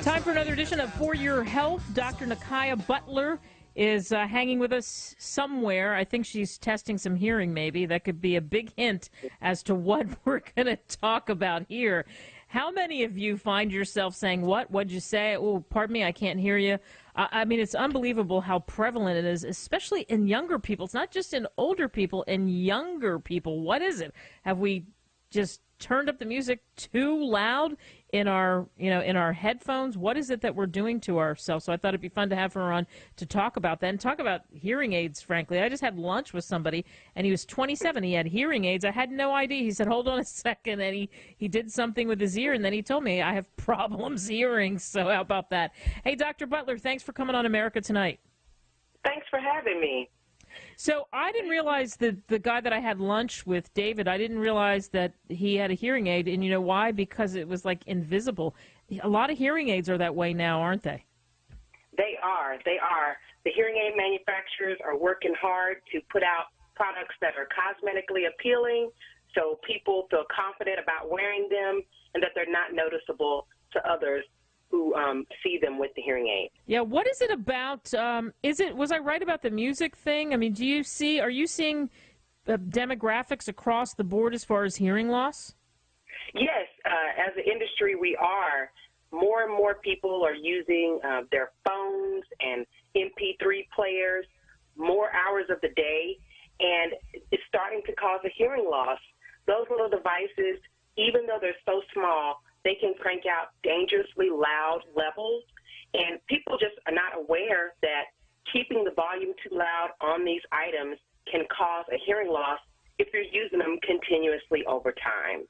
Time for another edition of For Your Health. Dr. Naikai Butler is hanging with us somewhere. I think she's testing some hearing, maybe. That could be a big hint as to what we're going to talk about here. How many of you find yourself saying, what'd you say? Oh, pardon me, I can't hear you. I mean, it's unbelievable how prevalent it is, especially in younger people. It's not just in older people, in younger people. What is it? Have we just turned up the music too loud in our headphones? What is it that we're doing to ourselves? So I thought it'd be fun to have her on to talk about that and talk about hearing aids, frankly. I just had lunch with somebody, and he was 27. He had hearing aids. I had no idea. He said, hold on a second, and he did something with his ear, and then he told me, I have problems hearing. So how about that? Hey, Dr. Butler, thanks for coming on America Tonight. Thanks for having me. So I didn't realize that the guy that I had lunch with, David, I didn't realize that he had a hearing aid. And you know why? Because it was like invisible. A lot of hearing aids are that way now, aren't they? They are. The hearing aid manufacturers are working hard to put out products that are cosmetically appealing so people feel confident about wearing them and that they're not noticeable to others who see them with the hearing aid. Yeah, what is it about? Was I right about the music thing? I mean, are you seeing demographics across the board as far as hearing loss? Yes, as an industry, we are. More and more people are using their phones and MP3 players more hours of the day, and it's starting to cause a hearing loss. Those little devices, even though they're so small, they can crank out dangerously loud levels, and people just are not aware that keeping the volume too loud on these items can cause a hearing loss if you're using them continuously over time.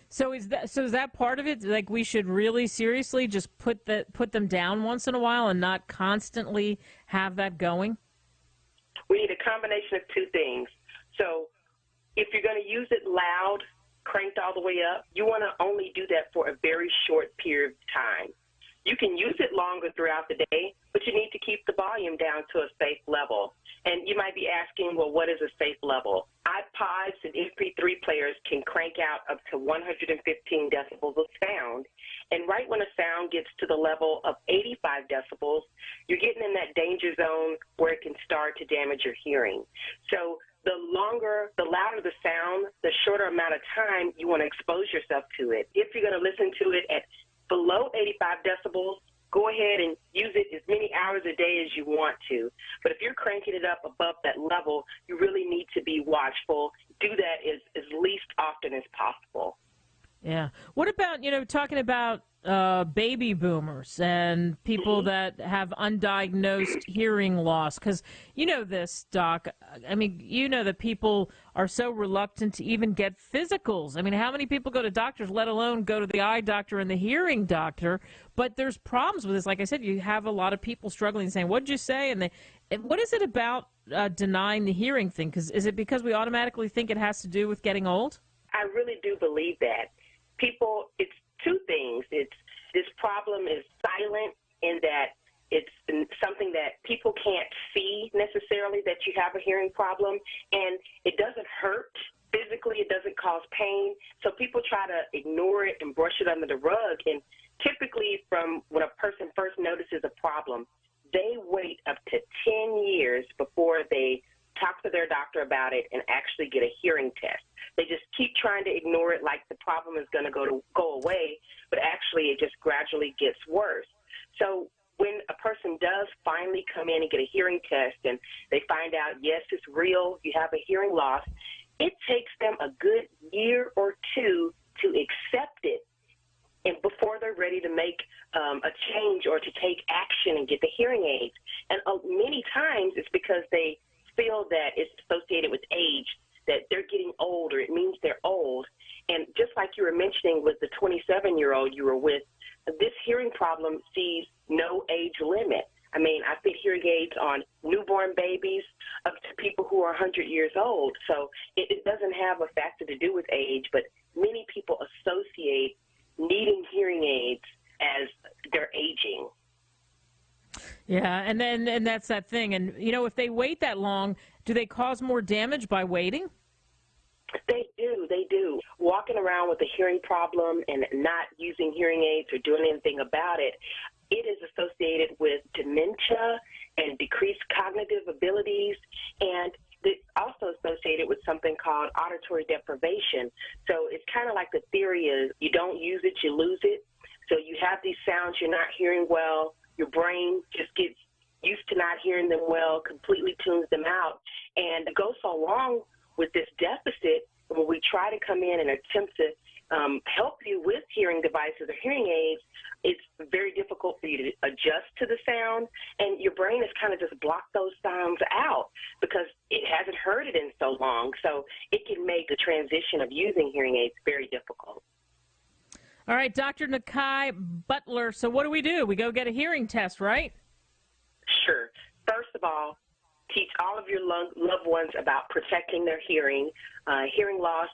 So is that part of it? Like, we should really seriously just put them down once in a while and not constantly have that going? We need a combination of two things. So if you're going to use it loud, cranked all the way up, you want to only do that for a very short period of time. You can use it longer throughout the day, but you need to keep the volume down to a safe level. And you might be asking, well, what is a safe level? iPods and MP3 players can crank out up to 115 decibels of sound. And right when a sound gets to the level of 85 decibels, you're getting in that danger zone where it can start to damage your hearing. So the louder the sound, the shorter amount of time you want to expose yourself to it. If you're going to listen to it at below 85 decibels, go ahead and use it as many hours a day as you want to. But if you're cranking it up above that level, you really need to be watchful. Do that as least often as possible. Yeah. What about, talking about baby boomers and people that have undiagnosed hearing loss? Because you know this, Doc. I mean, you know that people are so reluctant to even get physicals. I mean, how many people go to doctors, let alone go to the eye doctor and the hearing doctor? But there's problems with this. Like I said, you have a lot of people struggling, saying, what'd you say? And what is it about denying the hearing thing? Is it because we automatically think it has to do with getting old? I really do believe that. People, it's two things. This problem is silent in that it's something that people can't see necessarily, that you have a hearing problem, and it doesn't hurt physically. It doesn't cause pain. So people try to ignore it and brush it under the rug. And typically from when a person first notices a problem, they wait up to 10 years before they talk to their doctor about it and actually get a hearing test. They just keep trying to ignore it like the problem is going to go away, but actually it just gradually gets worse. So when a person does finally come in and get a hearing test and they find out, yes, it's real, you have a hearing loss, it takes them a good year or two to accept it and before they're ready to make a change or to take action and get the hearing aids. And many times it's because they feel that it's associated with age, that they're getting older. It means they're old. And just like you were mentioning with the 27-year-old you were with, this hearing problem sees no age limit. I mean, I fit hearing aids on newborn babies up to people who are 100 years old. So it doesn't have a factor to do with age, but many people associate needing hearing aids as they're aging. Yeah, and that's that thing. And, if they wait that long, do they cause more damage by waiting? They do. walking around with a hearing problem and not using hearing aids or doing anything about it, it is associated with dementia and decreased cognitive abilities, and it's also associated with something called auditory deprivation. So it's kind of like the theory is you don't use it, you lose it. So you have these sounds you're not hearing well, your brain just gets used to not hearing them well, completely tunes them out, and it goes so long with this deficit. When we try to come in and attempt to help you with hearing devices or hearing aids, it's very difficult for you to adjust to the sound, and your brain has kind of just blocked those sounds out because it hasn't heard it in so long. So it can make the transition of using hearing aids very difficult. All right, Dr. Naikai Butler, so what do? We go get a hearing test, right? Sure. First of all, teach all of your loved ones about protecting their hearing. Hearing loss,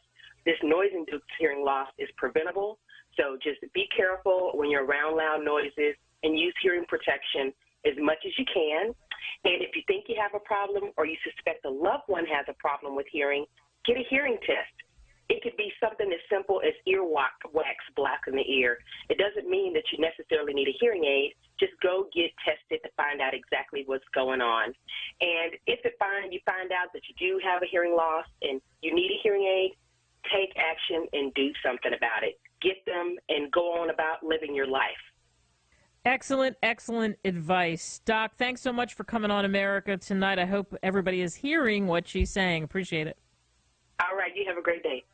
this noise-induced hearing loss is preventable, so just be careful when you're around loud noises and use hearing protection as much as you can. And if you think you have a problem or you suspect a loved one has a problem with hearing, get a hearing test. It could be something as simple as earwax black in the ear. It doesn't mean that you necessarily need a hearing aid. Just go get tested to find out exactly what's going on. And if you find out that you do have a hearing loss and you need a hearing aid, take action and do something about it. Get them and go on about living your life. Excellent, excellent advice. Doc, thanks so much for coming on America tonight. I hope everybody is hearing what she's saying. Appreciate it. All right, you have a great day.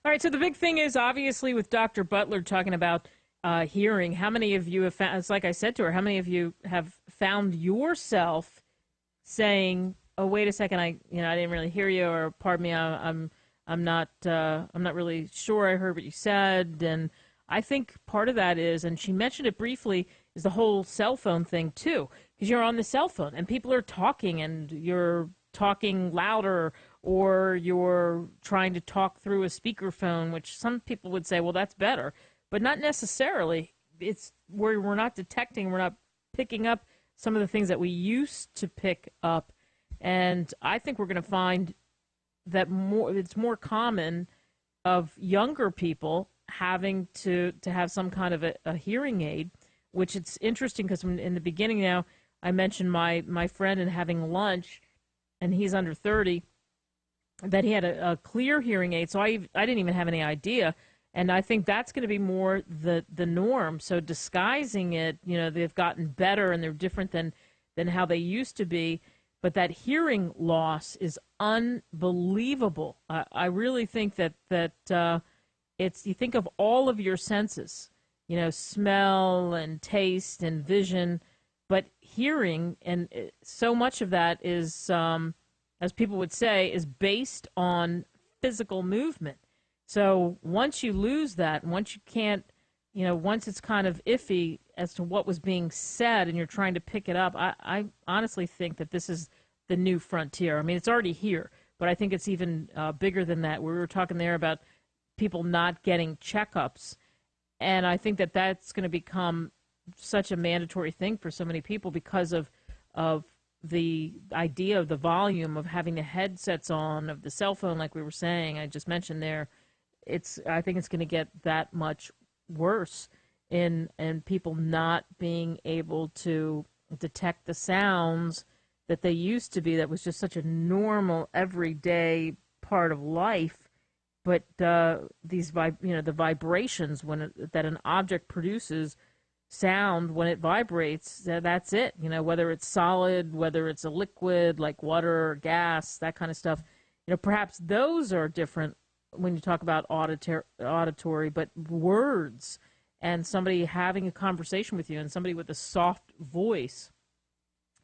All right, so the big thing is, obviously, with Dr. Butler talking about hearing, how many of you have found, it's like I said to her, how many of you have found yourself saying, oh, wait a second, I didn't really hear you, or pardon me, I'm not really sure I heard what you said. And I think part of that is, and she mentioned it briefly, is the whole cell phone thing too, because you're on the cell phone and people are talking and you're talking louder, or you're trying to talk through a speakerphone, which some people would say, well, that's better, but not necessarily. It's where we're not detecting, we're not picking up some of the things that we used to pick up. And I think we're going to find that it's more common of younger people having to have some kind of a hearing aid, which it's interesting because in the beginning now, I mentioned my friend and having lunch, and he's under 30, that he had a clear hearing aid, so I didn't even have any idea. And I think that's going to be more the norm. So disguising it, they've gotten better and they're different than how they used to be. But that hearing loss is unbelievable. I really think that it's, you think of all of your senses, smell and taste and vision, but hearing, and so much of that is, as people would say, is based on physical movement. So once you lose that, once you can't, once it's kind of iffy as to what was being said and you're trying to pick it up, I honestly think that this is the new frontier. I mean, it's already here, but I think it's even bigger than that. We were talking there about people not getting checkups, and I think that that's going to become such a mandatory thing for so many people because of the idea of the volume of having the headsets on, of the cell phone, like we were saying, I just mentioned there. I think it's going to get that much worse in people not being able to detect the sounds that they used to be. That was just such a normal, everyday part of life. But these, the vibrations that an object produces, sound when it vibrates, that's it. Whether it's solid, whether it's a liquid like water or gas, that kind of stuff. Perhaps those are different when you talk about auditory, but words and somebody having a conversation with you and somebody with a soft voice,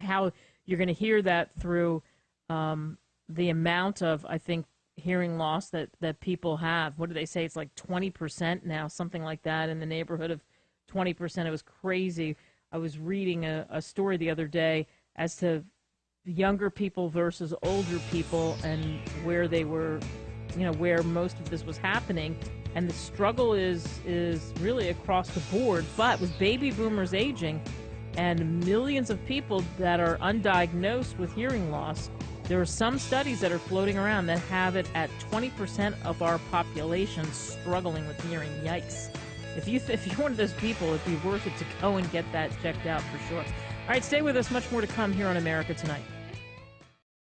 how you're going to hear that through the amount of, I think, hearing loss that people have. What do they say? It's like 20% now, something like that, in the neighborhood of 20%. It was crazy. I was reading a story the other day as to younger people versus older people and where they were, where most of this was happening. And the struggle is really across the board. But with baby boomers aging and millions of people that are undiagnosed with hearing loss, There are some studies that are floating around that have it at 20% of our population struggling with hearing. Yikes. If you're one of those people, it'd be worth it to go and get that checked out for sure. All right, stay with us. Much more to come here on America Tonight.